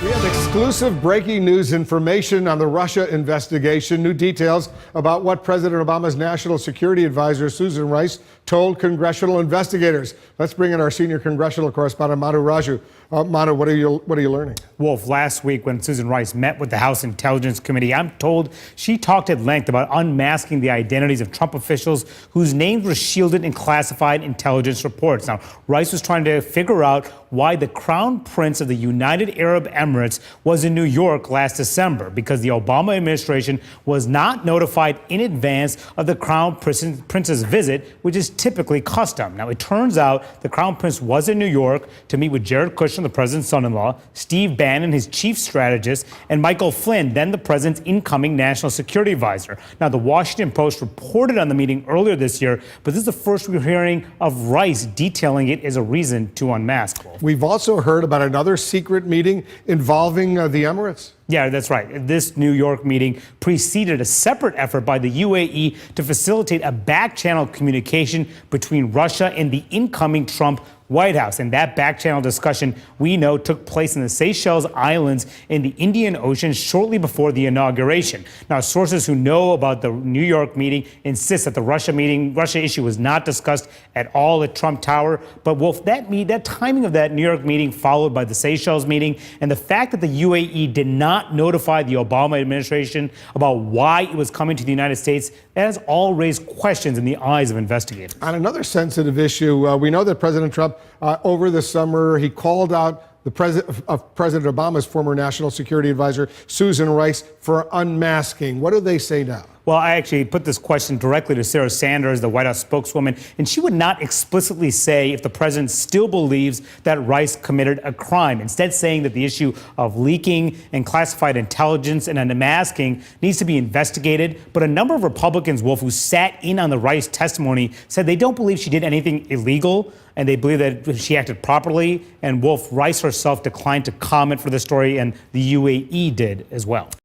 We have exclusive breaking news information on the Russia investigation. New details about what President Obama's national security advisor, Susan Rice, told congressional investigators. Let's bring in our senior congressional correspondent, Manu Raju. Manu, what are you learning? Wolf, last week when Susan Rice met with the House Intelligence Committee, I'm told she talked at length about unmasking the identities of Trump officials whose names were shielded in classified intelligence reports. Now, Rice was trying to figure out why the Crown Prince of the United Arab Emirates was in New York last December, because the Obama administration was not notified in advance of the Crown Prince's visit, which is typically custom. Now, it turns out the Crown Prince was in New York to meet with Jared Kushner, the president's son-in-law, Steve Bannon, his chief strategist, and Michael Flynn, then the president's incoming national security advisor. Now, the Washington Post reported on the meeting earlier this year, but this is the first we're hearing of Rice detailing it as a reason to unmask. We've also heard about another secret meeting involving the Emirates. Yeah, that's right. This New York meeting preceded a separate effort by the UAE to facilitate a back-channel communication between Russia and the incoming Trump White House. And that back-channel discussion, we know, took place in the Seychelles Islands in the Indian Ocean shortly before the inauguration. Now, sources who know about the New York meeting insist that the Russia issue was not discussed at all at Trump Tower. But Wolf, that timing of that New York meeting followed by the Seychelles meeting, and the fact that the UAE did not notify the Obama administration about why it was coming to the United States, that has all raised questions in the eyes of investigators. On another sensitive issue, we know that President Trump, over the summer, he called out the President Obama's former national security advisor, Susan Rice, for unmasking. What do they say now? Well, I actually put this question directly to Sarah Sanders, the White House spokeswoman, and she would not explicitly say if the president still believes that Rice committed a crime, instead saying that the issue of leaking and classified intelligence and unmasking needs to be investigated. But a number of Republicans, Wolf, who sat in on the Rice testimony said they don't believe she did anything illegal, and they believe that she acted properly. And Wolf, Rice herself declined to comment for the story, and the UAE did as well.